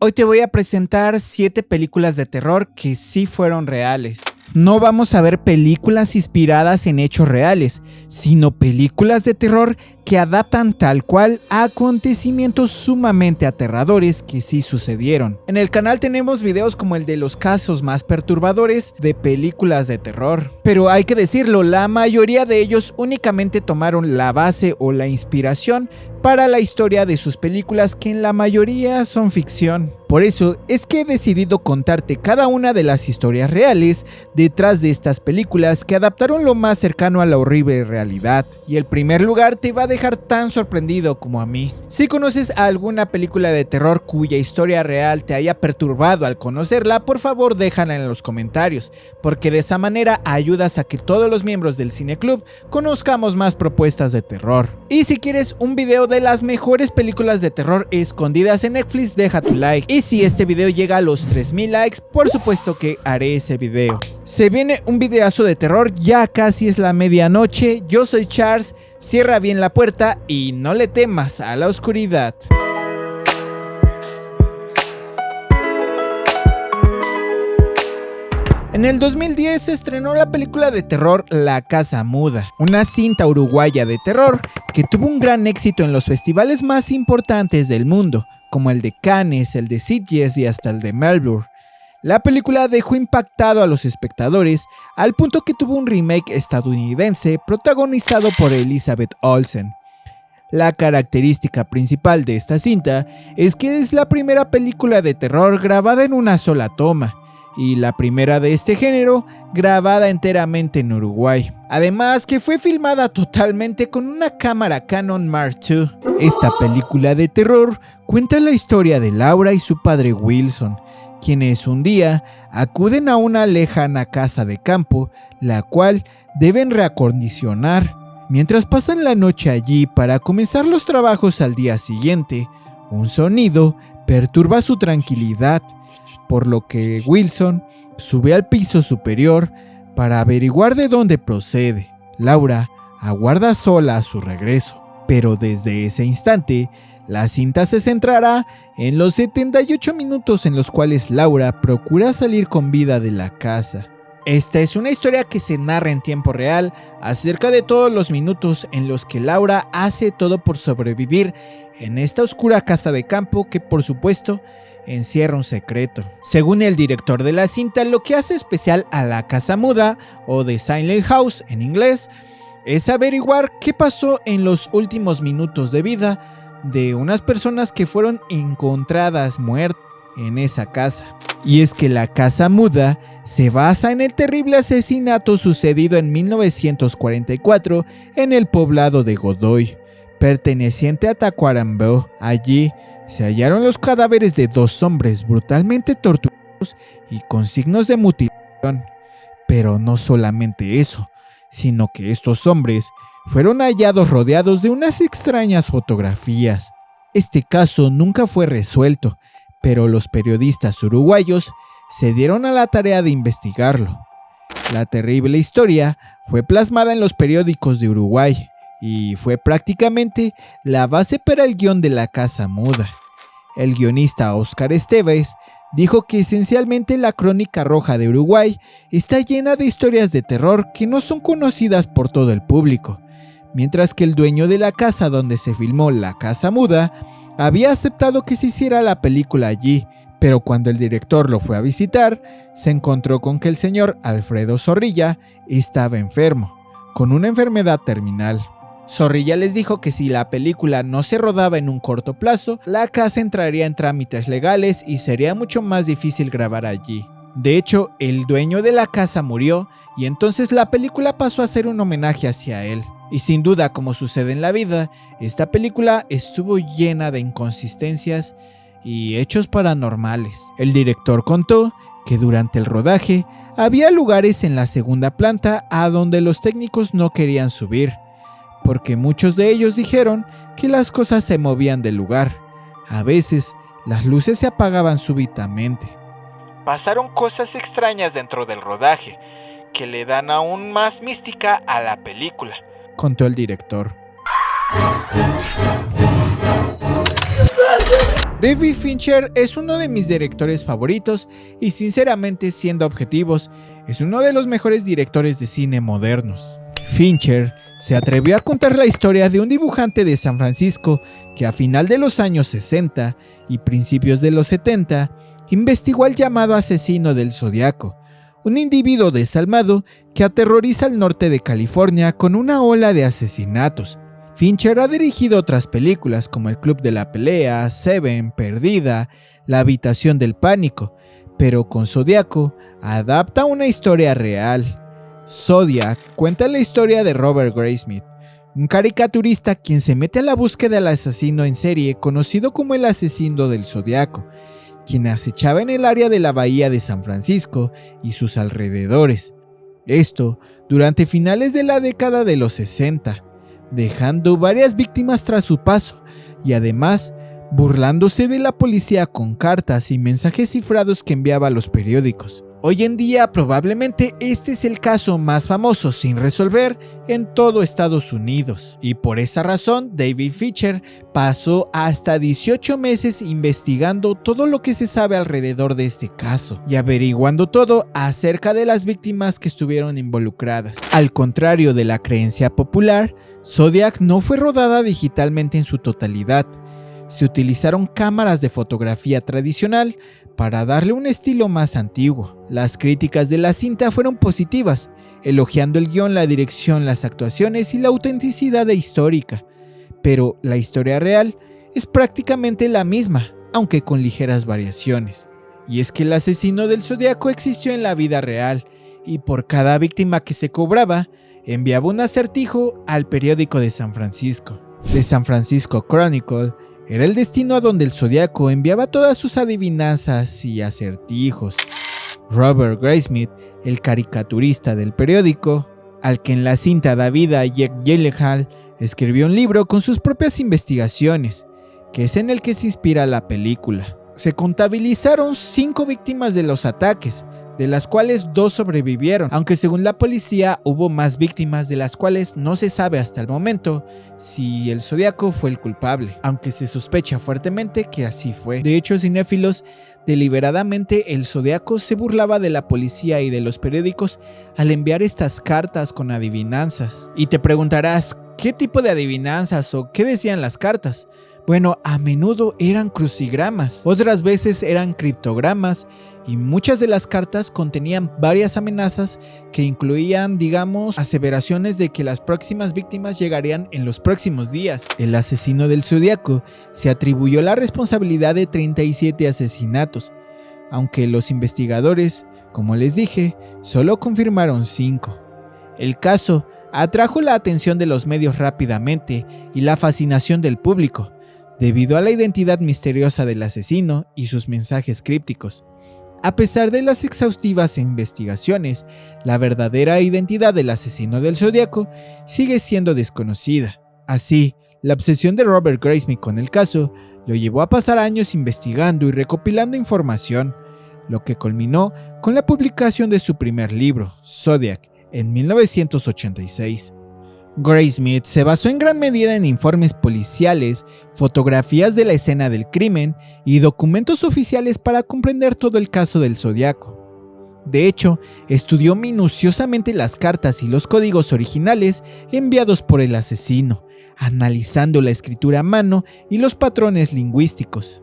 Hoy te voy a presentar 7 películas de terror que sí fueron reales. No vamos a ver películas inspiradas en hechos reales, sino películas de terror que adaptan tal cual a acontecimientos sumamente aterradores que sí sucedieron. En el canal tenemos videos como el de los casos más perturbadores de películas de terror. Pero hay que decirlo, la mayoría de ellos únicamente tomaron la base o la inspiración para la historia de sus películas, que en la mayoría son ficción. Por eso es que he decidido contarte cada una de las historias reales detrás de estas películas que adaptaron lo más cercano a la horrible realidad. Y el primer lugar te va a dejar tan sorprendido como a mí. Si conoces alguna película de terror cuya historia real te haya perturbado al conocerla, por favor déjala en los comentarios, porque de esa manera ayudas a que todos los miembros del Cineclub conozcamos más propuestas de terror. Y si quieres un video de las mejores películas de terror escondidas en Netflix, deja tu like. Y si este video llega a los 3000 likes, por supuesto que haré ese video. Se viene un videazo de terror, ya casi es la medianoche. Yo soy Charles, cierra bien la puerta y no le temas a la oscuridad. En el 2010 se estrenó la película de terror La Casa Muda, una cinta uruguaya de terror que tuvo un gran éxito en los festivales más importantes del mundo, como el de Cannes, el de Sitges y hasta el de Melbourne. La película dejó impactado a los espectadores al punto que tuvo un remake estadounidense protagonizado por Elizabeth Olsen. La característica principal de esta cinta es que es la primera película de terror grabada en una sola toma, y la primera de este género grabada enteramente en Uruguay. Además que fue filmada totalmente con una cámara Canon Mark II. Esta película de terror cuenta la historia de Laura y su padre Wilson, quienes un día acuden a una lejana casa de campo, la cual deben reacondicionar. Mientras pasan la noche allí para comenzar los trabajos al día siguiente, un sonido perturba su tranquilidad, por lo que Wilson sube al piso superior para averiguar de dónde procede. Laura aguarda sola a su regreso, pero desde ese instante, la cinta se centrará en los 78 minutos en los cuales Laura procura salir con vida de la casa. Esta es una historia que se narra en tiempo real acerca de todos los minutos en los que Laura hace todo por sobrevivir en esta oscura casa de campo que, por supuesto, encierra un secreto. Según el director de la cinta, lo que hace especial a La Casa Muda, o The Silent House en inglés, es averiguar qué pasó en los últimos minutos de vida de unas personas que fueron encontradas muertas en esa casa. Y es que La Casa Muda se basa en el terrible asesinato sucedido en 1944 en el poblado de Godoy, perteneciente a Tacuarembó. Allí se hallaron los cadáveres de 2 hombres brutalmente torturados y con signos de mutilación. Pero no solamente eso, sino que estos hombres fueron hallados rodeados de unas extrañas fotografías. Este caso nunca fue resuelto, pero los periodistas uruguayos se dieron a la tarea de investigarlo. La terrible historia fue plasmada en los periódicos de Uruguay y fue prácticamente la base para el guión de La Casa Muda. El guionista Oscar Esteves dijo que esencialmente la crónica roja de Uruguay está llena de historias de terror que no son conocidas por todo el público, mientras que el dueño de la casa donde se filmó La Casa Muda había aceptado que se hiciera la película allí, pero cuando el director lo fue a visitar, se encontró con que el señor Alfredo Zorrilla estaba enfermo, con una enfermedad terminal. Zorrilla les dijo que si la película no se rodaba en un corto plazo, la casa entraría en trámites legales y sería mucho más difícil grabar allí. De hecho, el dueño de la casa murió y entonces la película pasó a ser un homenaje hacia él. Y sin duda, como sucede en la vida, esta película estuvo llena de inconsistencias y hechos paranormales. El director contó que durante el rodaje había lugares en la segunda planta a donde los técnicos no querían subir, porque muchos de ellos dijeron que las cosas se movían del lugar. A veces, las luces se apagaban súbitamente. Pasaron cosas extrañas dentro del rodaje, que le dan aún más mística a la película, contó el director. David Fincher es uno de mis directores favoritos y sinceramente, siendo objetivos, es uno de los mejores directores de cine modernos. Fincher se atrevió a contar la historia de un dibujante de San Francisco que a final de los años 60 y principios de los 70 investigó al llamado asesino del Zodiaco, un individuo desalmado que aterroriza al norte de California con una ola de asesinatos. Fincher ha dirigido otras películas como El Club de la Pelea, Seven, Perdida, La Habitación del Pánico, pero con Zodiaco adapta una historia real. Zodiac cuenta la historia de Robert Graysmith, un caricaturista quien se mete a la búsqueda del asesino en serie conocido como el asesino del Zodiaco, quien acechaba en el área de la bahía de San Francisco y sus alrededores. Esto durante finales de la década de los 60, dejando varias víctimas tras su paso y además burlándose de la policía con cartas y mensajes cifrados que enviaba a los periódicos. Hoy en día probablemente este es el caso más famoso sin resolver en todo Estados Unidos, y por esa razón David Fincher pasó hasta 18 meses investigando todo lo que se sabe alrededor de este caso y averiguando todo acerca de las víctimas que estuvieron involucradas. Al contrario de la creencia popular, Zodiac no fue rodada digitalmente en su totalidad. Se utilizaron cámaras de fotografía tradicional para darle un estilo más antiguo. Las críticas de la cinta fueron positivas, elogiando el guión, la dirección, las actuaciones y la autenticidad histórica. Pero la historia real es prácticamente la misma, aunque con ligeras variaciones. Y es que el asesino del Zodiaco existió en la vida real, y por cada víctima que se cobraba, enviaba un acertijo al periódico de San Francisco. The San Francisco Chronicle era el destino a donde el Zodiaco enviaba todas sus adivinanzas y acertijos. Robert Graysmith, el caricaturista del periódico, al que en la cinta da vida a Jake Gyllenhaal, escribió un libro con sus propias investigaciones, que es en el que se inspira la película. Se contabilizaron 5 víctimas de los ataques, de las cuales 2 sobrevivieron, aunque según la policía hubo más víctimas de las cuales no se sabe hasta el momento si el Zodiaco fue el culpable, aunque se sospecha fuertemente que así fue. De hecho, cinéfilos, deliberadamente el Zodiaco se burlaba de la policía y de los periódicos al enviar estas cartas con adivinanzas. Y te preguntarás, ¿qué tipo de adivinanzas o qué decían las cartas? Bueno, a menudo eran crucigramas, otras veces eran criptogramas y muchas de las cartas contenían varias amenazas que incluían, digamos, aseveraciones de que las próximas víctimas llegarían en los próximos días. El asesino del Zodiaco se atribuyó la responsabilidad de 37 asesinatos, aunque los investigadores, como les dije, solo confirmaron 5. El caso atrajo la atención de los medios rápidamente y la fascinación del público, debido a la identidad misteriosa del asesino y sus mensajes crípticos. A pesar de las exhaustivas investigaciones, la verdadera identidad del asesino del Zodiaco sigue siendo desconocida. Así, la obsesión de Robert Graysmith con el caso lo llevó a pasar años investigando y recopilando información, lo que culminó con la publicación de su primer libro, Zodiac, en 1986. Graysmith se basó en gran medida en informes policiales, fotografías de la escena del crimen y documentos oficiales para comprender todo el caso del Zodiaco. De hecho, estudió minuciosamente las cartas y los códigos originales enviados por el asesino, analizando la escritura a mano y los patrones lingüísticos.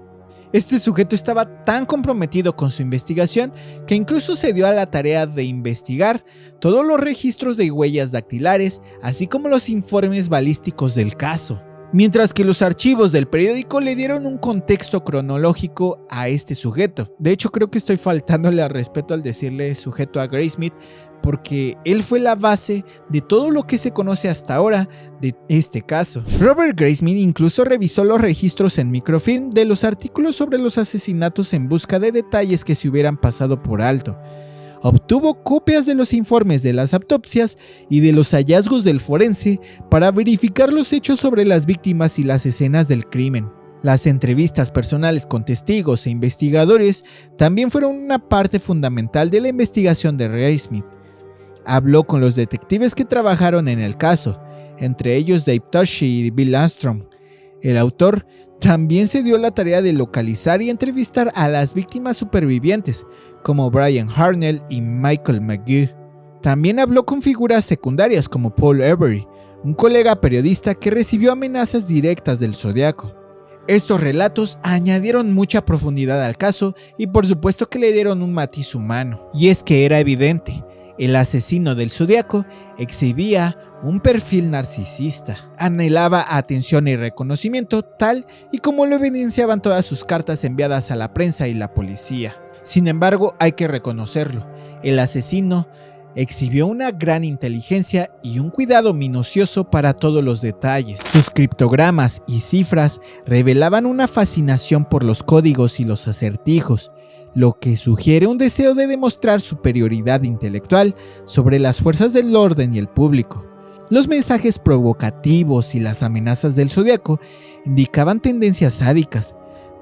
Este sujeto estaba tan comprometido con su investigación que incluso se dio a la tarea de investigar todos los registros de huellas dactilares, así como los informes balísticos del caso. Mientras que los archivos del periódico le dieron un contexto cronológico a este sujeto. De hecho, creo que estoy faltándole al respeto al decirle sujeto a Graysmith, porque él fue la base de todo lo que se conoce hasta ahora de este caso. Robert Graysmith incluso revisó los registros en microfilm de los artículos sobre los asesinatos en busca de detalles que se hubieran pasado por alto. Obtuvo copias de los informes de las autopsias y de los hallazgos del forense para verificar los hechos sobre las víctimas y las escenas del crimen. Las entrevistas personales con testigos e investigadores también fueron una parte fundamental de la investigación de Graysmith. Habló con los detectives que trabajaron en el caso, entre ellos Dave Toschi y Bill Armstrong. El autor también se dio la tarea de localizar y entrevistar a las víctimas supervivientes, como Brian Harnell y Michael McGee. También habló con figuras secundarias como Paul Avery, un colega periodista que recibió amenazas directas del Zodiaco. Estos relatos añadieron mucha profundidad al caso y por supuesto que le dieron un matiz humano. Y es que era evidente, el asesino del Zodiaco exhibía un perfil narcisista. Anhelaba atención y reconocimiento tal y como lo evidenciaban todas sus cartas enviadas a la prensa y la policía. Sin embargo, hay que reconocerlo, el asesino exhibió una gran inteligencia y un cuidado minucioso para todos los detalles. Sus criptogramas y cifras revelaban una fascinación por los códigos y los acertijos, lo que sugiere un deseo de demostrar superioridad intelectual sobre las fuerzas del orden y el público. Los mensajes provocativos y las amenazas del Zodiaco indicaban tendencias sádicas.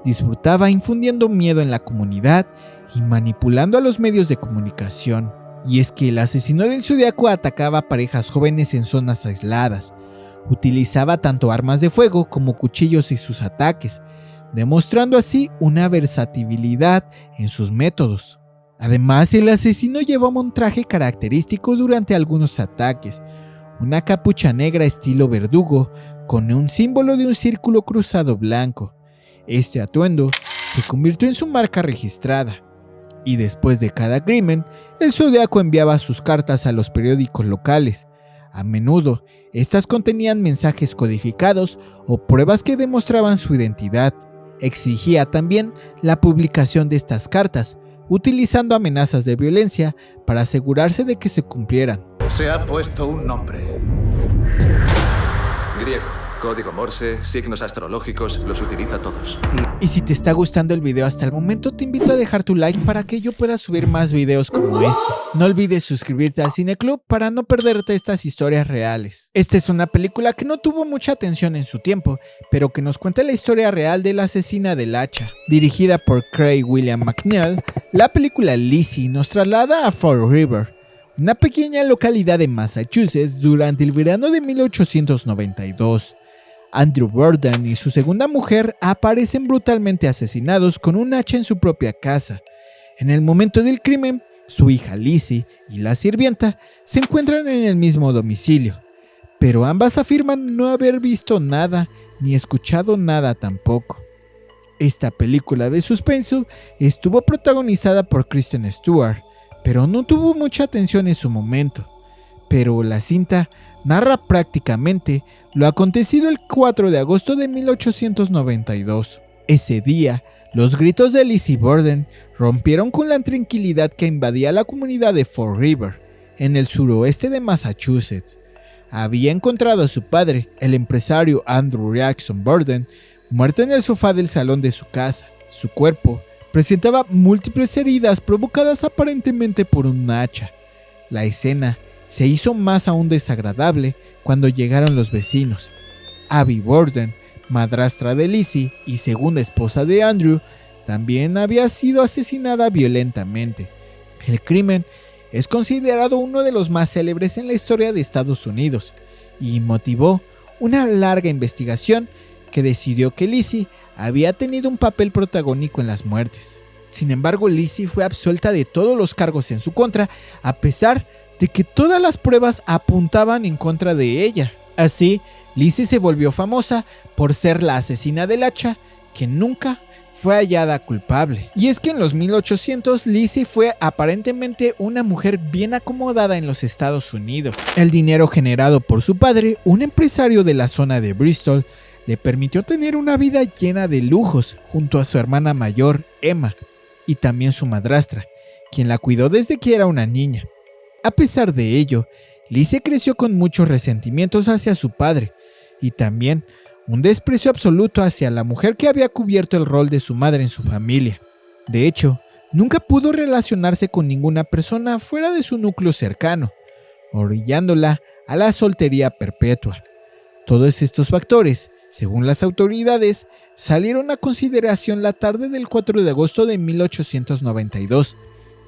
Disfrutaba infundiendo miedo en la comunidad y manipulando a los medios de comunicación. Y es que el asesino del Zodiaco atacaba a parejas jóvenes en zonas aisladas. Utilizaba tanto armas de fuego como cuchillos en sus ataques, demostrando así una versatilidad en sus métodos. Además, el asesino llevaba un traje característico durante algunos ataques, una capucha negra estilo verdugo con un símbolo de un círculo cruzado blanco. Este atuendo se convirtió en su marca registrada. Y después de cada crimen, el Zodiaco enviaba sus cartas a los periódicos locales. A menudo, estas contenían mensajes codificados o pruebas que demostraban su identidad. Exigía también la publicación de estas cartas, utilizando amenazas de violencia para asegurarse de que se cumplieran. Se ha puesto un nombre. Griego, código Morse, signos astrológicos, los utiliza todos. Y si te está gustando el video hasta el momento, te invito a dejar tu like para que yo pueda subir más videos como este. No olvides suscribirte al Cine Club para no perderte estas historias reales. Esta es una película que no tuvo mucha atención en su tiempo, pero que nos cuenta la historia real de la asesina del hacha. Dirigida por Craig William McNeil, la película Lizzie nos traslada a Fall River, una pequeña localidad de Massachusetts durante el verano de 1892. Andrew Borden y su segunda mujer aparecen brutalmente asesinados con un hacha en su propia casa. En el momento del crimen, su hija Lizzie y la sirvienta se encuentran en el mismo domicilio, pero ambas afirman no haber visto nada ni escuchado nada tampoco. Esta película de suspenso estuvo protagonizada por Kristen Stewart, pero no tuvo mucha atención en su momento. Pero la cinta narra prácticamente lo acontecido el 4 de agosto de 1892. Ese día, los gritos de Lizzie Borden rompieron con la tranquilidad que invadía la comunidad de Fall River, en el suroeste de Massachusetts. Había encontrado a su padre, el empresario Andrew Jackson Borden, muerto en el sofá del salón de su casa. Su cuerpo presentaba múltiples heridas provocadas aparentemente por un hacha. La escena se hizo más aún desagradable cuando llegaron los vecinos. Abby Borden, madrastra de Lizzie y segunda esposa de Andrew, también había sido asesinada violentamente. El crimen es considerado uno de los más célebres en la historia de Estados Unidos y motivó una larga investigación que decidió que Lizzie había tenido un papel protagónico en las muertes. Sin embargo, Lizzie fue absuelta de todos los cargos en su contra, a pesar de que todas las pruebas apuntaban en contra de ella. Así, Lizzie se volvió famosa por ser la asesina del hacha que nunca fue hallada culpable. Y es que en los 1800 Lizzie fue aparentemente una mujer bien acomodada en los Estados Unidos. El dinero generado por su padre, un empresario de la zona de Bristol, le permitió tener una vida llena de lujos junto a su hermana mayor, Emma, y también su madrastra, quien la cuidó desde que era una niña. A pesar de ello, Lizzie creció con muchos resentimientos hacia su padre y también un desprecio absoluto hacia la mujer que había cubierto el rol de su madre en su familia. De hecho, nunca pudo relacionarse con ninguna persona fuera de su núcleo cercano, orillándola a la soltería perpetua. Todos estos factores, según las autoridades, salieron a consideración la tarde del 4 de agosto de 1892,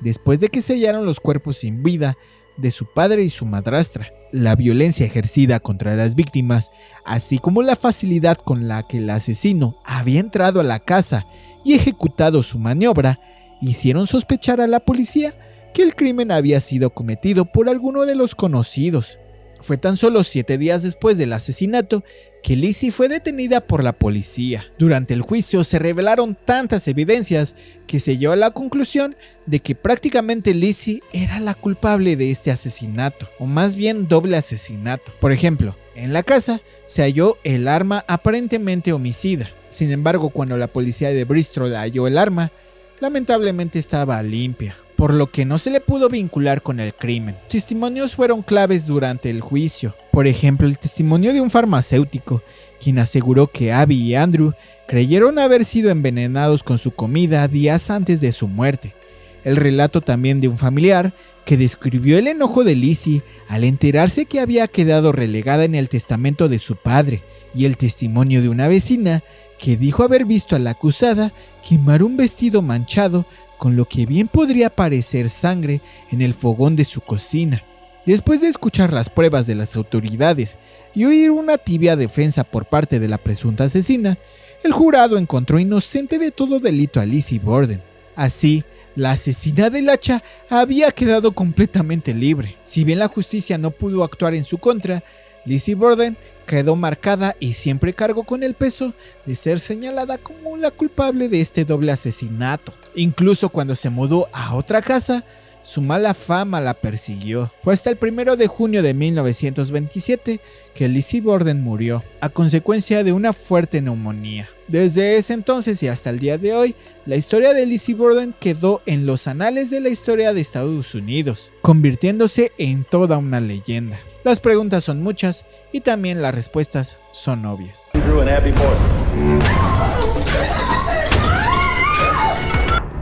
después de que se hallaron los cuerpos sin vida de su padre y su madrastra. La violencia ejercida contra las víctimas, así como la facilidad con la que el asesino había entrado a la casa y ejecutado su maniobra, hicieron sospechar a la policía que el crimen había sido cometido por alguno de los conocidos. Fue tan solo 7 días después del asesinato que Lizzie fue detenida por la policía. Durante el juicio se revelaron tantas evidencias que se llegó a la conclusión de que prácticamente Lizzie era la culpable de este asesinato, o más bien doble asesinato. Por ejemplo, en la casa se halló el arma aparentemente homicida. Sin embargo, cuando la policía de Bristol halló el arma, lamentablemente estaba limpia, por lo que no se le pudo vincular con el crimen. Testimonios fueron claves durante el juicio. Por ejemplo, el testimonio de un farmacéutico, quien aseguró que Abby y Andrew creyeron haber sido envenenados con su comida días antes de su muerte. El relato también de un familiar que describió el enojo de Lizzie al enterarse que había quedado relegada en el testamento de su padre, y el testimonio de una vecina que dijo haber visto a la acusada quemar un vestido manchado con lo que bien podría parecer sangre en el fogón de su cocina. Después de escuchar las pruebas de las autoridades y oír una tibia defensa por parte de la presunta asesina, el jurado encontró inocente de todo delito a Lizzie Borden. Así, la asesina del hacha había quedado completamente libre. Si bien la justicia no pudo actuar en su contra, Lizzie Borden quedó marcada y siempre cargó con el peso de ser señalada como la culpable de este doble asesinato. Incluso cuando se mudó a otra casa, su mala fama la persiguió. Fue hasta el 1 de junio de 1927 que Lizzie Borden murió, a consecuencia de una fuerte neumonía. Desde ese entonces y hasta el día de hoy, la historia de Lizzie Borden quedó en los anales de la historia de Estados Unidos, convirtiéndose en toda una leyenda. Las preguntas son muchas y también las respuestas son obvias.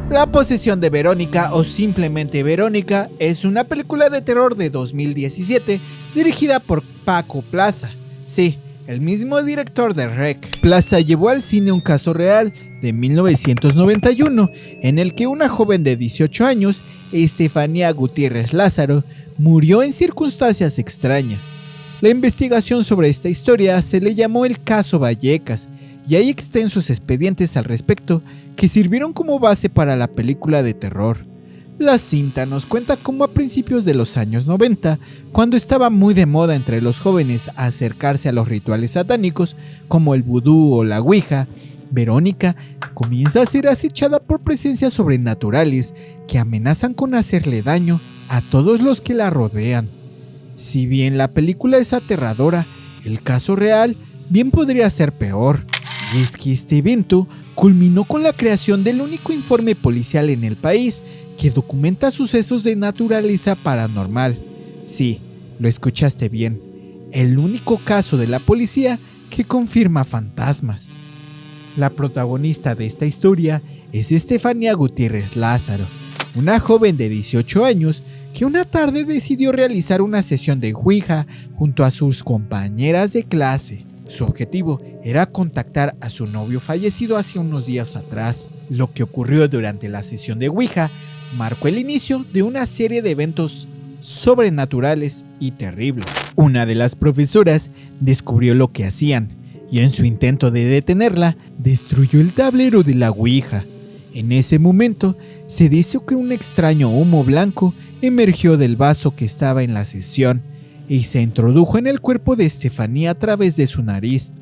La posesión de Verónica, o simplemente Verónica, es una película de terror de 2017 dirigida por Paco Plaza. Sí, el mismo director de REC. Plaza llevó al cine un caso real de 1991 en el que una joven de 18 años, Estefanía Gutiérrez Lázaro, murió en circunstancias extrañas. La investigación sobre esta historia se le llamó el caso Vallecas, y hay extensos expedientes al respecto que sirvieron como base para la película de terror. La cinta nos cuenta cómo a principios de los años 90, cuando estaba muy de moda entre los jóvenes acercarse a los rituales satánicos como el vudú o la ouija, Verónica comienza a ser acechada por presencias sobrenaturales que amenazan con hacerle daño a todos los que la rodean. Si bien la película es aterradora, el caso real bien podría ser peor. Y es que este evento culminó con la creación del único informe policial en el país que documenta sucesos de naturaleza paranormal. Sí, lo escuchaste bien, el único caso de la policía que confirma fantasmas. La protagonista de esta historia es Estefanía Gutiérrez Lázaro, una joven de 18 años que una tarde decidió realizar una sesión de ouija junto a sus compañeras de clase. Su objetivo era contactar a su novio fallecido hace unos días atrás. Lo que ocurrió durante la sesión de ouija marcó el inicio de una serie de eventos sobrenaturales y terribles. Una de las profesoras descubrió lo que hacían y en su intento de detenerla, destruyó el tablero de la ouija. En ese momento, se dice que un extraño humo blanco emergió del vaso que estaba en la sesión y se introdujo en el cuerpo de Estefanía a través de su nariz.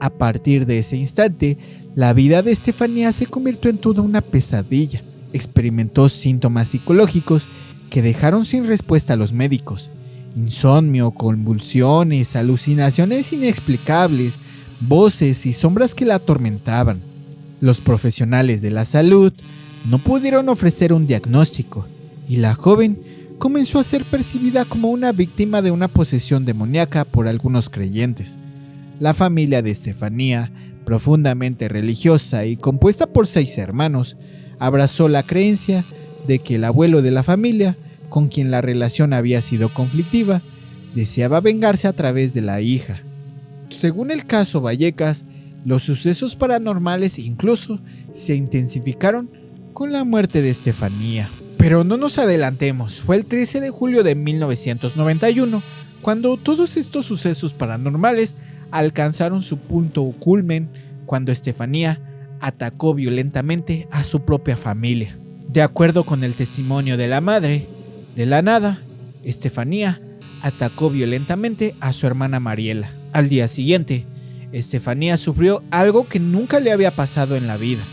A partir de ese instante, la vida de Estefanía se convirtió en toda una pesadilla. Experimentó síntomas psicológicos que dejaron sin respuesta a los médicos. Insomnio, convulsiones, alucinaciones inexplicables, voces y sombras que la atormentaban. Los profesionales de la salud no pudieron ofrecer un diagnóstico y la joven comenzó a ser percibida como una víctima de una posesión demoníaca por algunos creyentes. La familia de Estefanía, profundamente religiosa y compuesta por 6 hermanos, abrazó la creencia de que el abuelo de la familia, con quien la relación había sido conflictiva, deseaba vengarse a través de la hija. Según el caso Vallecas, los sucesos paranormales incluso se intensificaron con la muerte de Estefanía. Pero no nos adelantemos, fue el 13 de julio de 1991 cuando todos estos sucesos paranormales alcanzaron su punto culmen cuando Estefanía atacó violentamente a su propia familia. De acuerdo con el testimonio de la madre, de la nada, Estefanía atacó violentamente a su hermana Mariela. Al día siguiente, Estefanía sufrió algo que nunca le había pasado en la vida,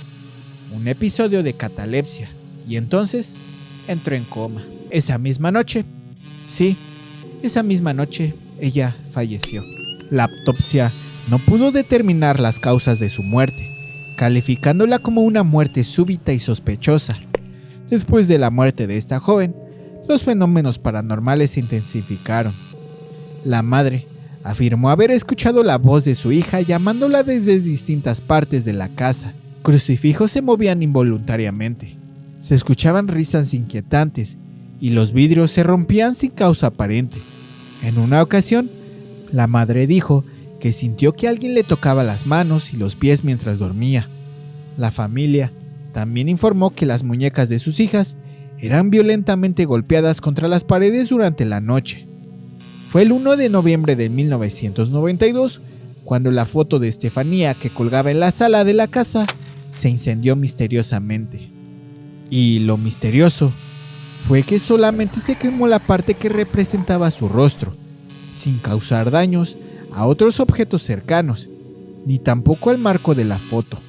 un episodio de catalepsia, y entonces entró en coma. Esa misma noche, ella falleció. La autopsia no pudo determinar las causas de su muerte, calificándola como una muerte súbita y sospechosa. Después de la muerte de esta joven, los fenómenos paranormales se intensificaron. La madre afirmó haber escuchado la voz de su hija llamándola desde distintas partes de la casa. Crucifijos se movían involuntariamente. Se escuchaban risas inquietantes y los vidrios se rompían sin causa aparente. En una ocasión, la madre dijo que sintió que alguien le tocaba las manos y los pies mientras dormía. La familia también informó que las muñecas de sus hijas eran violentamente golpeadas contra las paredes durante la noche. Fue el 1 de noviembre de 1992 cuando la foto de Estefanía que colgaba en la sala de la casa se incendió misteriosamente. Y lo misterioso fue que solamente se quemó la parte que representaba su rostro, sin causar daños a otros objetos cercanos, ni tampoco al marco de la foto.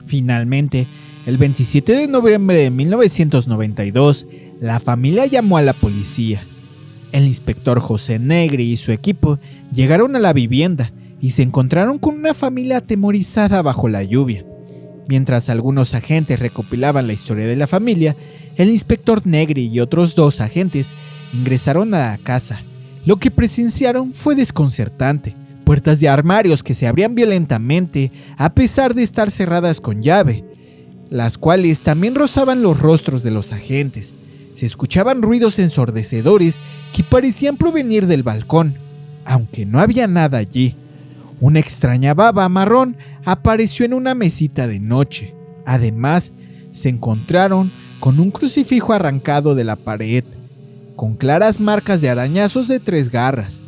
Finalmente, el 27 de noviembre de 1992, la familia llamó a la policía. El inspector José Negri y su equipo llegaron a la vivienda y se encontraron con una familia atemorizada bajo la lluvia. Mientras algunos agentes recopilaban la historia de la familia, el inspector Negri y otros 2 agentes ingresaron a la casa. Lo que presenciaron fue desconcertante. Puertas de armarios que se abrían violentamente a pesar de estar cerradas con llave, las cuales también rozaban los rostros de los agentes. Se escuchaban ruidos ensordecedores que parecían provenir del balcón, aunque no había nada allí. Una extraña baba marrón apareció en una mesita de noche. Además, se encontraron con un crucifijo arrancado de la pared, con claras marcas de arañazos de 3 garras.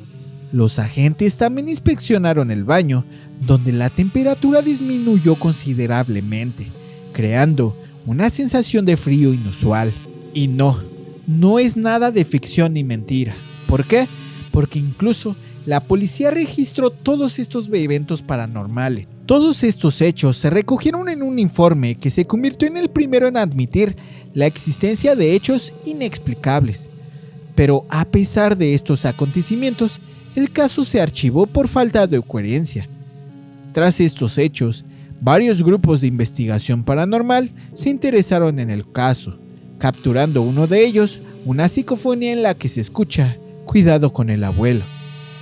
Los agentes también inspeccionaron el baño, donde la temperatura disminuyó considerablemente, creando una sensación de frío inusual. Y no es nada de ficción ni mentira. ¿Por qué? Porque incluso la policía registró todos estos eventos paranormales. Todos estos hechos se recogieron en un informe que se convirtió en el primero en admitir la existencia de hechos inexplicables. Pero a pesar de estos acontecimientos, el caso se archivó por falta de coherencia. Tras estos hechos, varios grupos de investigación paranormal se interesaron en el caso, capturando uno de ellos una psicofonía en la que se escucha "Cuidado con el abuelo".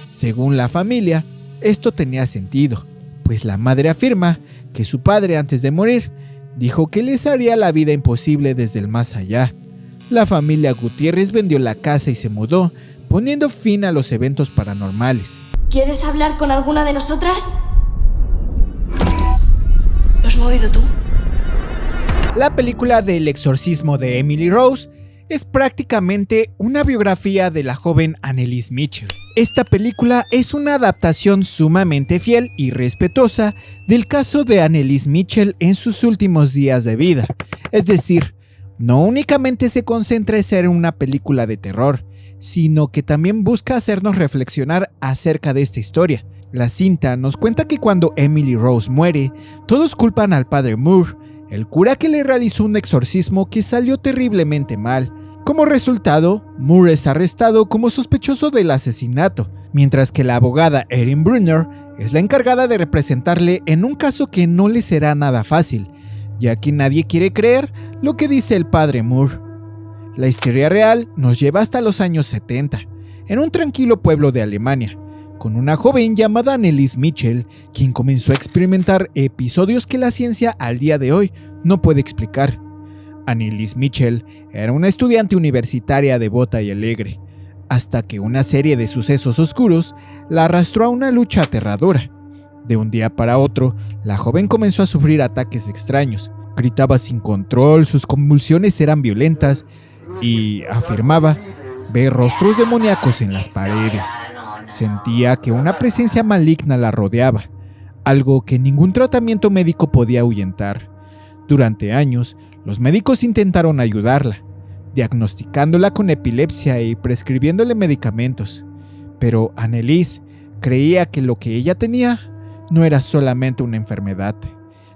Según la familia, esto tenía sentido, pues la madre afirma que su padre antes de morir dijo que les haría la vida imposible desde el más allá. La familia Gutiérrez vendió la casa y se mudó, poniendo fin a los eventos paranormales. ¿Quieres hablar con alguna de nosotras? ¿Lo has movido tú? La película del exorcismo de Emily Rose es prácticamente una biografía de la joven Anneliese Michel. Esta película es una adaptación sumamente fiel y respetuosa del caso de Anneliese Michel en sus últimos días de vida. Es decir, no únicamente se concentra en ser una película de terror, sino que también busca hacernos reflexionar acerca de esta historia. La cinta nos cuenta que cuando Emily Rose muere, todos culpan al padre Moore, el cura que le realizó un exorcismo que salió terriblemente mal. Como resultado, Moore es arrestado como sospechoso del asesinato, mientras que la abogada Erin Brunner es la encargada de representarle en un caso que no le será nada fácil, ya que nadie quiere creer lo que dice el padre Moore. La historia real nos lleva hasta los años 70, en un tranquilo pueblo de Alemania, con una joven llamada Anneliese Michel, quien comenzó a experimentar episodios que la ciencia al día de hoy no puede explicar. Anneliese Michel era una estudiante universitaria devota y alegre, hasta que una serie de sucesos oscuros la arrastró a una lucha aterradora. De un día para otro, la joven comenzó a sufrir ataques extraños, Gritaba sin control, sus convulsiones eran violentas y afirmaba ver rostros demoníacos en las paredes. Sentía que una presencia maligna la rodeaba, algo que ningún tratamiento médico podía ahuyentar. Durante años, los médicos intentaron ayudarla, diagnosticándola con epilepsia y prescribiéndole medicamentos. Pero Anneliese creía que lo que ella tenía no era solamente una enfermedad.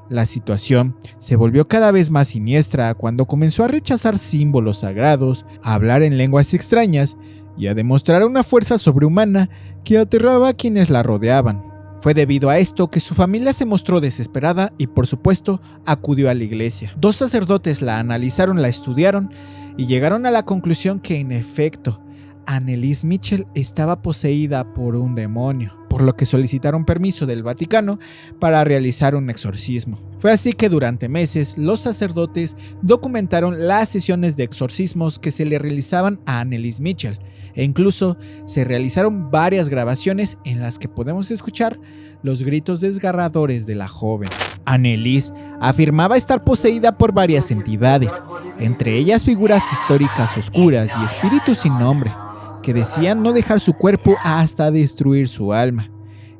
La situación se volvió cada vez más siniestra cuando comenzó a rechazar símbolos sagrados, a hablar en lenguas extrañas y a demostrar una fuerza sobrehumana que aterraba a quienes la rodeaban. Fue debido a esto que su familia se mostró desesperada y, por supuesto, acudió a la iglesia. 2 sacerdotes la analizaron, la estudiaron y llegaron a la conclusión que, en efecto, Anneliese Michel estaba poseída por un demonio, por lo que solicitaron permiso del Vaticano para realizar un exorcismo. Fue así que durante meses los sacerdotes documentaron las sesiones de exorcismos que se le realizaban a Anneliese Michel, e incluso se realizaron varias grabaciones en las que podemos escuchar los gritos desgarradores de la joven. Anneliese afirmaba estar poseída por varias entidades, entre ellas figuras históricas oscuras y espíritus sin nombre, que decían no dejar su cuerpo hasta destruir su alma.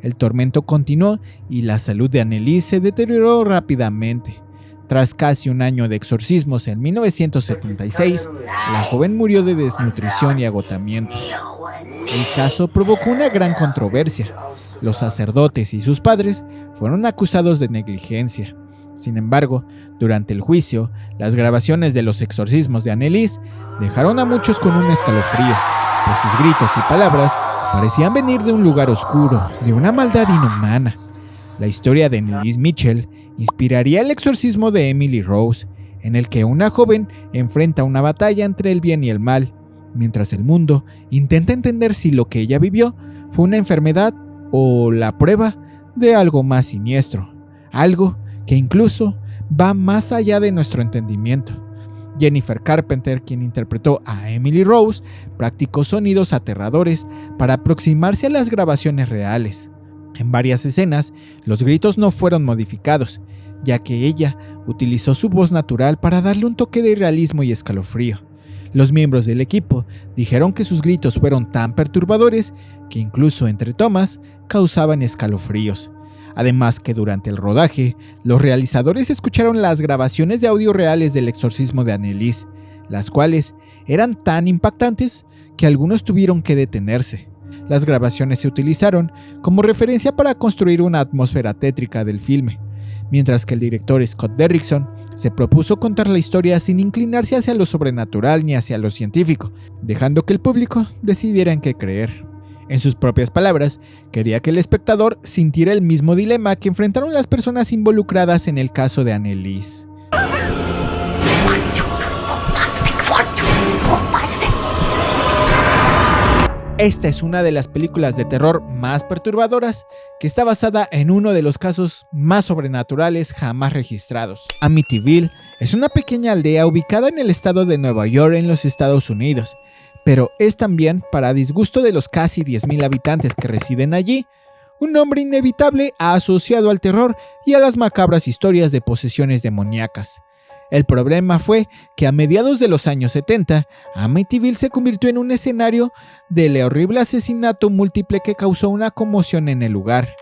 El tormento continuó y la salud de Anneliese se deterioró rápidamente. Tras casi un año de exorcismos en 1976, la joven murió de desnutrición y agotamiento. El caso provocó una gran controversia. Los sacerdotes y sus padres fueron acusados de negligencia. Sin embargo, durante el juicio, las grabaciones de los exorcismos de Anneliese dejaron a muchos con un escalofrío, pues sus gritos y palabras parecían venir de un lugar oscuro, de una maldad inhumana. La historia de Anneliese Michel inspiraría el exorcismo de Emily Rose, en el que una joven enfrenta una batalla entre el bien y el mal, mientras el mundo intenta entender si lo que ella vivió fue una enfermedad o la prueba de algo más siniestro, algo que incluso va más allá de nuestro entendimiento. Jennifer Carpenter, quien interpretó a Emily Rose, practicó sonidos aterradores para aproximarse a las grabaciones reales. En varias escenas, los gritos no fueron modificados, ya que ella utilizó su voz natural para darle un toque de realismo y escalofrío. Los miembros del equipo dijeron que sus gritos fueron tan perturbadores que incluso entre tomas causaban escalofríos. Además que durante el rodaje, los realizadores escucharon las grabaciones de audio reales del exorcismo de Anneliese, las cuales eran tan impactantes que algunos tuvieron que detenerse. Las grabaciones se utilizaron como referencia para construir una atmósfera tétrica del filme, mientras que el director Scott Derrickson se propuso contar la historia sin inclinarse hacia lo sobrenatural ni hacia lo científico, dejando que el público decidiera en qué creer. En sus propias palabras, quería que el espectador sintiera el mismo dilema que enfrentaron las personas involucradas en el caso de Anneliese. Esta es una de las películas de terror más perturbadoras, que está basada en uno de los casos más sobrenaturales jamás registrados. Amityville es una pequeña aldea ubicada en el estado de Nueva York en los Estados Unidos, pero es también, para disgusto de los casi 10,000 habitantes que residen allí, un nombre inevitable asociado al terror y a las macabras historias de posesiones demoníacas. El problema fue que a mediados de los años 70, Amityville se convirtió en un escenario del horrible asesinato múltiple que causó una conmoción en el lugar.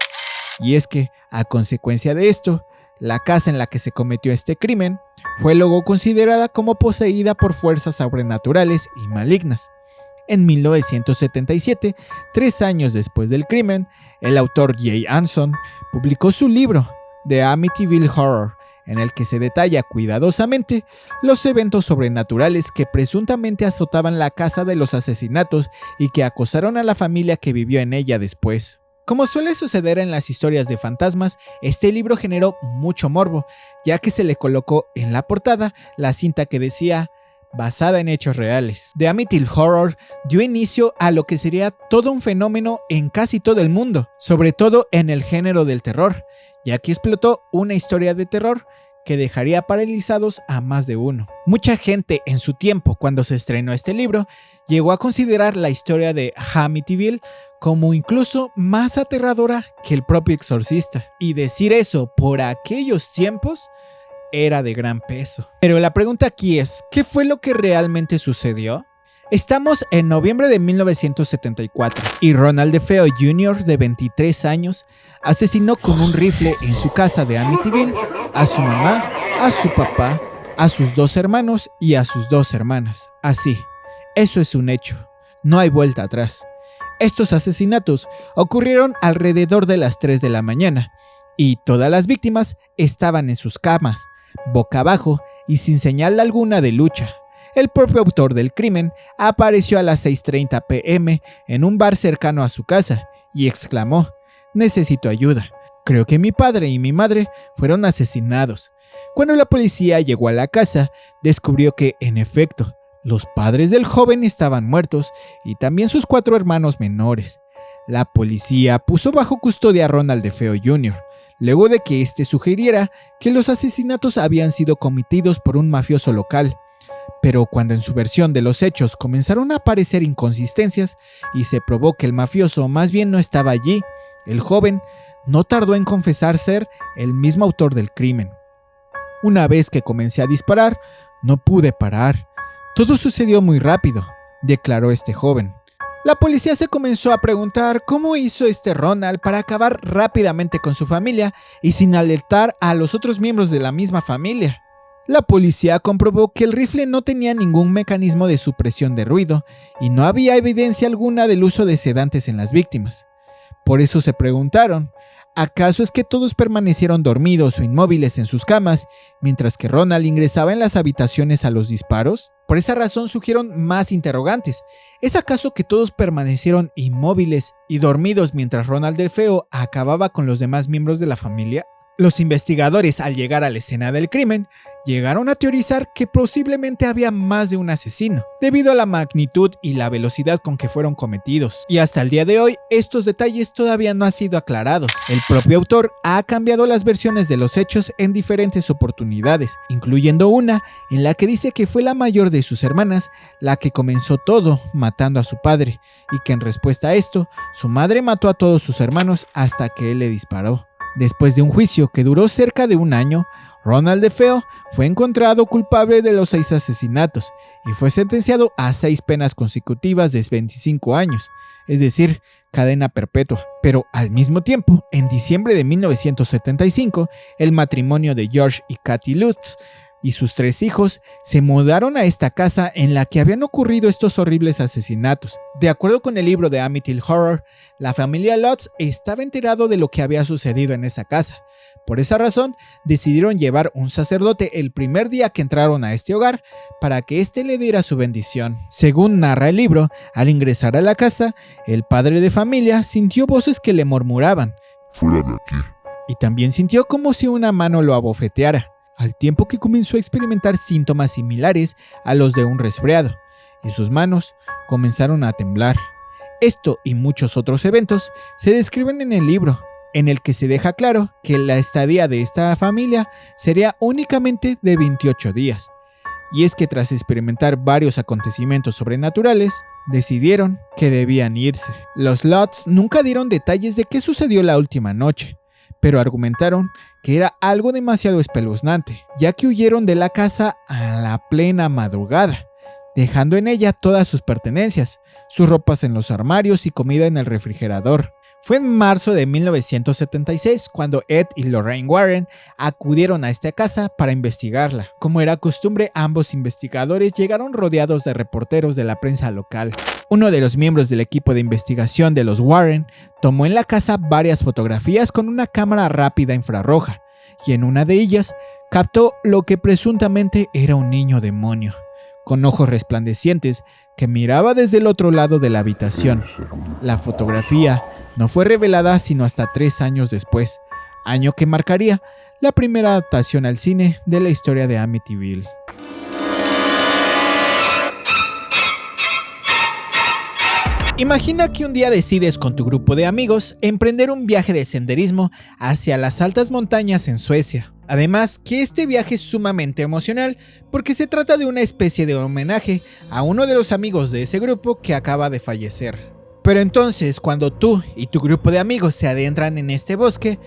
Y es que, a consecuencia de esto, la casa en la que se cometió este crimen fue luego considerada como poseída por fuerzas sobrenaturales y malignas. En 1977, 3 años después del crimen, el autor Jay Anson publicó su libro, The Amityville Horror, en el que se detalla cuidadosamente los eventos sobrenaturales que presuntamente azotaban la casa de los asesinatos y que acosaron a la familia que vivió en ella después. Como suele suceder en las historias de fantasmas, este libro generó mucho morbo, ya que se le colocó en la portada la cinta que decía basada en hechos reales. The Amityville Horror dio inicio a lo que sería todo un fenómeno en casi todo el mundo, sobre todo en el género del terror, ya que explotó una historia de terror que dejaría paralizados a más de uno. Mucha gente en su tiempo, cuando se estrenó este libro, llegó a considerar la historia de Amityville como incluso más aterradora que el propio exorcista. Y decir eso por aquellos tiempos era de gran peso. Pero la pregunta aquí es, ¿qué fue lo que realmente sucedió? Estamos en noviembre de 1974 y Ronald DeFeo Jr., de 23 años, asesinó con un rifle en su casa de Amityville a su mamá, a su papá, a sus 2 hermanos y a sus 2 hermanas. Así, eso es un hecho, no hay vuelta atrás. Estos asesinatos ocurrieron alrededor de las 3 de la mañana y todas las víctimas estaban en sus camas, boca abajo y sin señal alguna de lucha. El propio autor del crimen apareció a las 6:30 p.m. en un bar cercano a su casa y exclamó: «Necesito ayuda. Creo que mi padre y mi madre fueron asesinados». Cuando la policía llegó a la casa, descubrió que, en efecto, los padres del joven estaban muertos y también sus 4 hermanos menores. La policía puso bajo custodia a Ronald DeFeo Jr., luego de que éste sugiriera que los asesinatos habían sido cometidos por un mafioso local. Pero cuando en su versión de los hechos comenzaron a aparecer inconsistencias y se probó que el mafioso más bien no estaba allí, el joven no tardó en confesar ser el mismo autor del crimen. «Una vez que comencé a disparar, no pude parar. Todo sucedió muy rápido», declaró este joven. La policía se comenzó a preguntar cómo hizo Ronald para acabar rápidamente con su familia y sin alertar a los otros miembros de la misma familia. La policía comprobó que el rifle no tenía ningún mecanismo de supresión de ruido y no había evidencia alguna del uso de sedantes en las víctimas. Por eso se preguntaron, ¿acaso es que todos permanecieron dormidos o inmóviles en sus camas mientras que Ronald ingresaba en las habitaciones a los disparos? Por esa razón surgieron más interrogantes. ¿Es acaso que todos permanecieron inmóviles y dormidos mientras Ronald DeFeo acababa con los demás miembros de la familia? Los investigadores, al llegar a la escena del crimen, llegaron a teorizar que posiblemente había más de un asesino, debido a la magnitud y la velocidad con que fueron cometidos. Y hasta el día de hoy, estos detalles todavía no han sido aclarados. El propio autor ha cambiado las versiones de los hechos en diferentes oportunidades, incluyendo una en la que dice que fue la mayor de sus hermanas la que comenzó todo matando a su padre, y que en respuesta a esto, su madre mató a todos sus hermanos hasta que él le disparó. Después de un juicio que duró cerca de un año, Ronald DeFeo fue encontrado culpable de los 6 asesinatos y fue sentenciado a 6 penas consecutivas de 25 años, es decir, cadena perpetua. Pero al mismo tiempo, en diciembre de 1975, el matrimonio de George y Kathy Lutz y sus 3 hijos se mudaron a esta casa en la que habían ocurrido estos horribles asesinatos. De acuerdo con el libro de Amityville Horror, la familia Lutz estaba enterado de lo que había sucedido en esa casa. Por esa razón, decidieron llevar un sacerdote el primer día que entraron a este hogar para que éste le diera su bendición. Según narra el libro, al ingresar a la casa, el padre de familia sintió voces que le murmuraban: «Fuera de aquí». Y también sintió como si una mano lo abofeteara, al tiempo que comenzó a experimentar síntomas similares a los de un resfriado, y sus manos comenzaron a temblar. Esto y muchos otros eventos se describen en el libro, en el que se deja claro que la estadía de esta familia sería únicamente de 28 días. Y es que tras experimentar varios acontecimientos sobrenaturales, decidieron que debían irse. Los Lutz nunca dieron detalles de qué sucedió la última noche, pero argumentaron que era algo demasiado espeluznante, ya que huyeron de la casa a la plena madrugada, dejando en ella todas sus pertenencias, sus ropas en los armarios y comida en el refrigerador. Fue en marzo de 1976 cuando Ed y Lorraine Warren acudieron a esta casa para investigarla. Como era costumbre, ambos investigadores llegaron rodeados de reporteros de la prensa local. Uno de los miembros del equipo de investigación de los Warren tomó en la casa varias fotografías con una cámara rápida infrarroja, y en una de ellas captó lo que presuntamente era un niño demonio, con ojos resplandecientes, que miraba desde el otro lado de la habitación. La fotografía no fue revelada sino hasta 3 años después, año que marcaría la primera adaptación al cine de la historia de Amityville. Imagina que un día decides con tu grupo de amigos emprender un viaje de senderismo hacia las altas montañas en Suecia. Además, que este viaje es sumamente emocional porque se trata de una especie de homenaje a uno de los amigos de ese grupo que acaba de fallecer. Pero entonces, cuando tú y tu grupo de amigos se adentran en este bosque,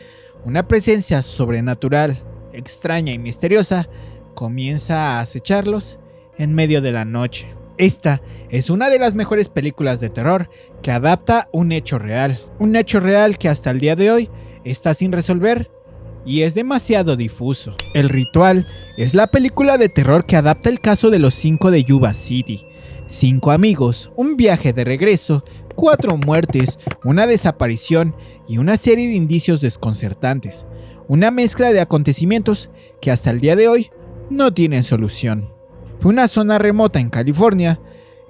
una presencia sobrenatural extraña y misteriosa comienza a acecharlos en medio de la noche. Esta es una de las mejores películas de terror que adapta un hecho real que hasta el día de hoy está sin resolver y es demasiado difuso. El Ritual es la película de terror que adapta el caso de los 5 de Yuba City. 5 amigos, un viaje de regreso, 4 muertes, una desaparición y una serie de indicios desconcertantes. Una mezcla de acontecimientos que hasta el día de hoy no tienen solución. Fue una zona remota en California,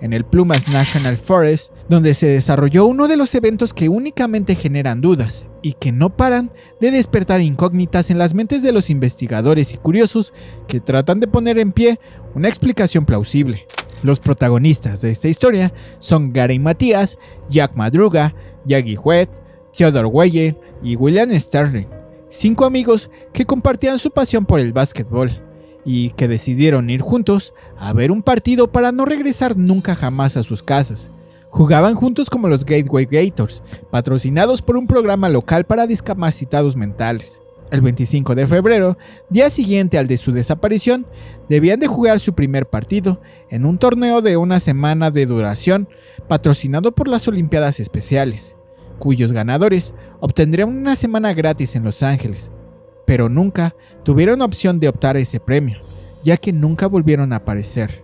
en el Plumas National Forest, donde se desarrolló uno de los eventos que únicamente generan dudas y que no paran de despertar incógnitas en las mentes de los investigadores y curiosos que tratan de poner en pie una explicación plausible. Los protagonistas de esta historia son Gary Matías, Jack Madruga, Jackie Huet, Theodore Weyer y William Sterling, 5 amigos que compartían su pasión por el básquetbol y que decidieron ir juntos a ver un partido para no regresar nunca jamás a sus casas. Jugaban juntos como los Gateway Gators, patrocinados por un programa local para discapacitados mentales. El 25 de febrero, día siguiente al de su desaparición, debían de jugar su primer partido en un torneo de una semana de duración patrocinado por las Olimpiadas Especiales, cuyos ganadores obtendrían una semana gratis en Los Ángeles. Pero nunca tuvieron opción de optar a ese premio, ya que nunca volvieron a aparecer.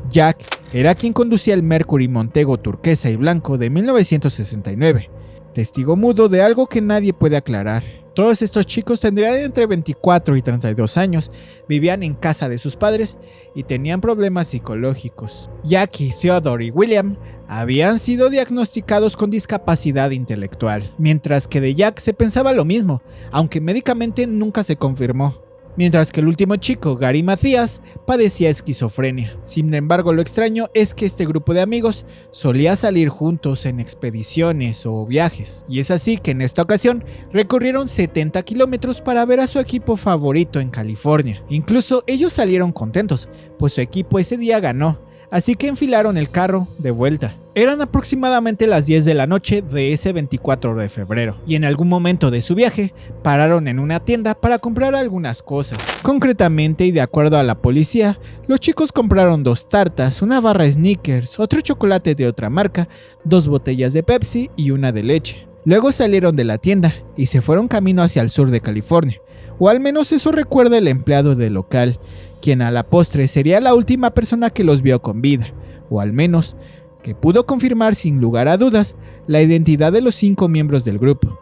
Jack era quien conducía el Mercury Montego turquesa y blanco de 1969, testigo mudo de algo que nadie puede aclarar. Todos estos chicos tendrían entre 24 y 32 años, vivían en casa de sus padres y tenían problemas psicológicos. Jackie, Theodore y William habían sido diagnosticados con discapacidad intelectual, mientras que de Jack se pensaba lo mismo, aunque médicamente nunca se confirmó. Mientras que el último chico, Gary Matías, padecía esquizofrenia. Sin embargo, lo extraño es que este grupo de amigos solía salir juntos en expediciones o viajes, y es así que en esta ocasión recorrieron 70 kilómetros para ver a su equipo favorito en California. Incluso ellos salieron contentos, pues su equipo ese día ganó, así que enfilaron el carro de vuelta. Eran aproximadamente las 10 de la noche de ese 24 de febrero, y en algún momento de su viaje pararon en una tienda para comprar algunas cosas. Concretamente, y de acuerdo a la policía, los chicos compraron 2 tartas, una barra Snickers, otro chocolate de otra marca, 2 botellas de Pepsi y una de leche. Luego salieron de la tienda y se fueron camino hacia el sur de California, o al menos eso recuerda el empleado del local, quien a la postre sería la última persona que los vio con vida, o al menos que pudo confirmar sin lugar a dudas la identidad de los 5 miembros del grupo.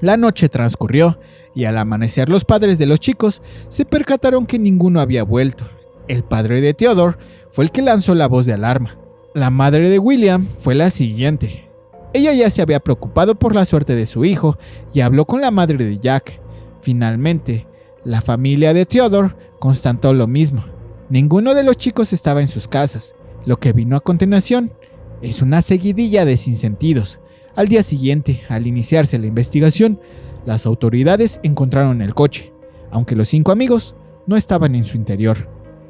La noche transcurrió y al amanecer los padres de los chicos se percataron que ninguno había vuelto. El padre de Theodore fue el que lanzó la voz de alarma. La madre de William fue la siguiente. Ella ya se había preocupado por la suerte de su hijo y habló con la madre de Jack. Finalmente, la familia de Theodore constató lo mismo. Ninguno de los chicos estaba en sus casas. Lo que vino a continuación es una seguidilla de sinsentidos. Al día siguiente, al iniciarse la investigación, las autoridades encontraron el coche, aunque los 5 amigos no estaban en su interior.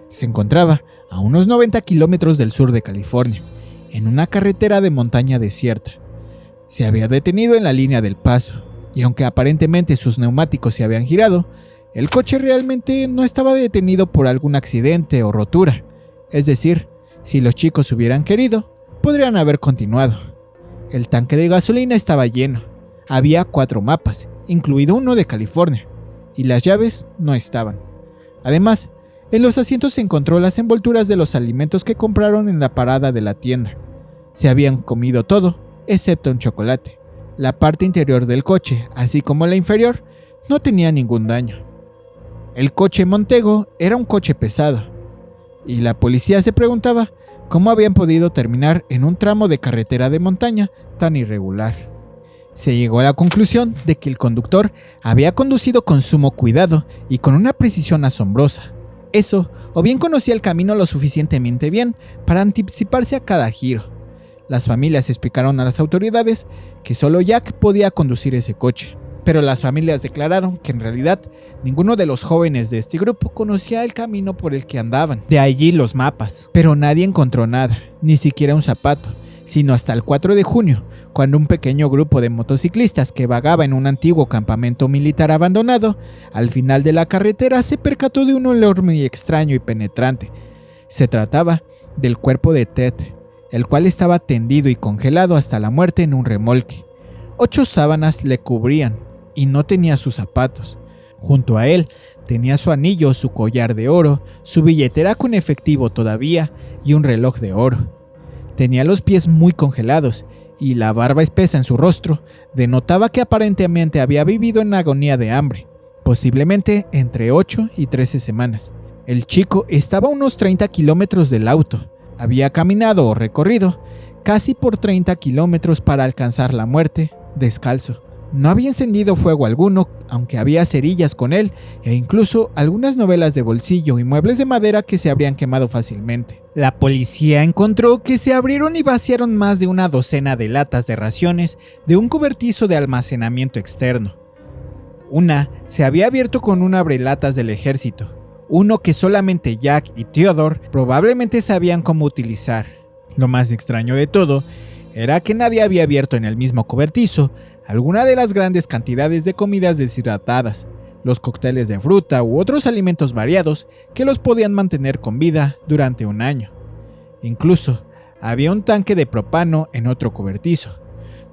Se encontraba a unos 90 kilómetros del sur de California, en una carretera de montaña desierta. Se había detenido en la línea del paso, y aunque aparentemente sus neumáticos se habían girado, el coche realmente no estaba detenido por algún accidente o rotura. Es decir, si los chicos hubieran querido, podrían haber continuado. El tanque de gasolina estaba lleno. Había 4 mapas, incluido uno de California, y las llaves no estaban. Además, en los asientos se encontró las envolturas de los alimentos que compraron en la parada de la tienda. Se habían comido todo, excepto un chocolate. La parte interior del coche, así como la inferior, no tenía ningún daño. El coche Montego era un coche pesado, y la policía se preguntaba cómo habían podido terminar en un tramo de carretera de montaña tan irregular. Se llegó a la conclusión de que el conductor había conducido con sumo cuidado y con una precisión asombrosa. Eso, o bien conocía el camino lo suficientemente bien para anticiparse a cada giro. Las familias explicaron a las autoridades que solo Jack podía conducir ese coche, pero las familias declararon que en realidad ninguno de los jóvenes de este grupo conocía el camino por el que andaban. De allí los mapas, pero nadie encontró nada, ni siquiera un zapato, sino hasta el 4 de junio, cuando un pequeño grupo de motociclistas que vagaba en un antiguo campamento militar abandonado, al final de la carretera se percató de un olor muy extraño y penetrante. Se trataba del cuerpo de Ted, el cual estaba tendido y congelado hasta la muerte en un remolque. 8 sábanas le cubrían y no tenía sus zapatos. Junto a él tenía su anillo, su collar de oro, su billetera con efectivo todavía y un reloj de oro. Tenía los pies muy congelados y la barba espesa en su rostro denotaba que aparentemente había vivido en agonía de hambre, posiblemente entre 8 y 13 semanas. El chico estaba a unos 30 kilómetros del auto. Había caminado o recorrido casi por 30 kilómetros para alcanzar la muerte, descalzo. No había encendido fuego alguno, aunque había cerillas con él e incluso algunas novelas de bolsillo y muebles de madera que se habrían quemado fácilmente. La policía encontró que se abrieron y vaciaron más de una docena de latas de raciones de un cobertizo de almacenamiento externo. Una se había abierto con un abrelatas del ejército, uno que solamente Jack y Theodore probablemente sabían cómo utilizar. Lo más extraño de todo era que nadie había abierto en el mismo cobertizo alguna de las grandes cantidades de comidas deshidratadas, los cócteles de fruta u otros alimentos variados que los podían mantener con vida durante un año. Incluso había un tanque de propano en otro cobertizo.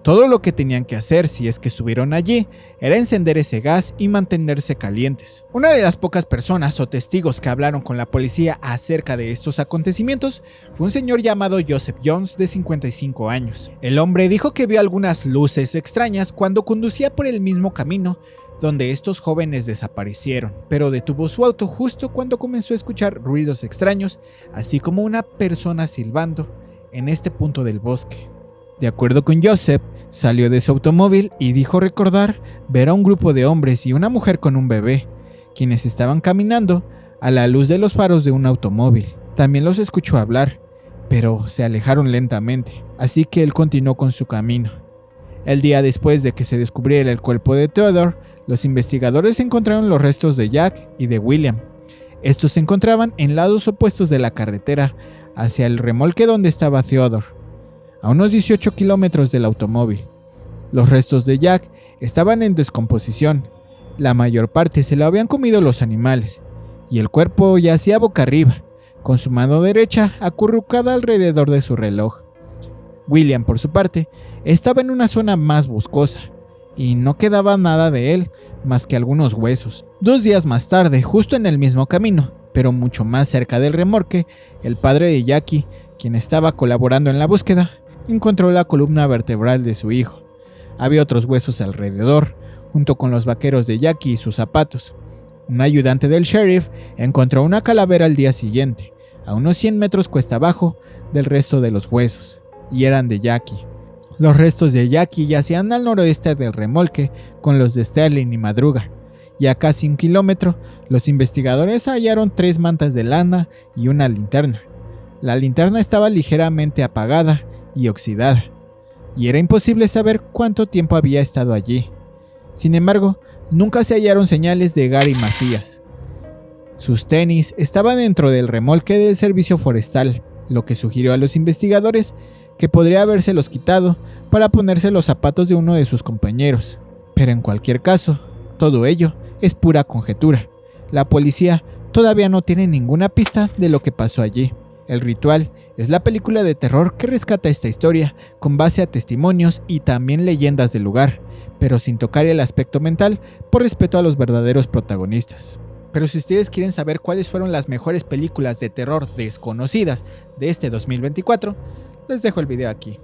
Todo lo que tenían que hacer si es que estuvieron allí era encender ese gas y mantenerse calientes. Una de las pocas personas o testigos que hablaron con la policía acerca de estos acontecimientos fue un señor llamado Joseph Jones de 55 años. El hombre dijo que vio algunas luces extrañas cuando conducía por el mismo camino donde estos jóvenes desaparecieron, pero detuvo su auto justo cuando comenzó a escuchar ruidos extraños, así como una persona silbando en este punto del bosque. De acuerdo con Joseph, salió de su automóvil y dijo recordar ver a un grupo de hombres y una mujer con un bebé, quienes estaban caminando a la luz de los faros de un automóvil. También los escuchó hablar, pero se alejaron lentamente, así que él continuó con su camino. El día después de que se descubriera el cuerpo de Theodore, los investigadores encontraron los restos de Jack y de William. Estos se encontraban en lados opuestos de la carretera, hacia el remolque donde estaba Theodore, a unos 18 kilómetros del automóvil. Los restos de Jack estaban en descomposición. La mayor parte se lo habían comido los animales, y el cuerpo yacía boca arriba, con su mano derecha acurrucada alrededor de su reloj. William, por su parte, estaba en una zona más boscosa, y no quedaba nada de él más que algunos huesos. 2 días más tarde, justo en el mismo camino, pero mucho más cerca del remolque, el padre de Jackie, quien estaba colaborando en la búsqueda, encontró la columna vertebral de su hijo. Había otros huesos alrededor, junto con los vaqueros de Jackie y sus zapatos. Un ayudante del sheriff encontró una calavera al día siguiente, a unos 100 metros cuesta abajo del resto de los huesos, y eran de Jackie. Los restos de Jackie yacían al noroeste del remolque con los de Sterling y Madruga, y a casi 1 kilómetro, los investigadores hallaron 3 mantas de lana y una linterna. La linterna estaba ligeramente apagada y oxidada, y era imposible saber cuánto tiempo había estado allí. Sin embargo, nunca se hallaron señales de Gary Matías. Sus tenis estaban dentro del remolque del servicio forestal, lo que sugirió a los investigadores que podría habérselos quitado para ponerse los zapatos de uno de sus compañeros. Pero en cualquier caso, todo ello es pura conjetura. La policía todavía no tiene ninguna pista de lo que pasó allí. El Ritual es la película de terror que rescata esta historia con base a testimonios y también leyendas del lugar, pero sin tocar el aspecto mental por respeto a los verdaderos protagonistas. Pero si ustedes quieren saber cuáles fueron las mejores películas de terror desconocidas de este 2024, les dejo el video aquí.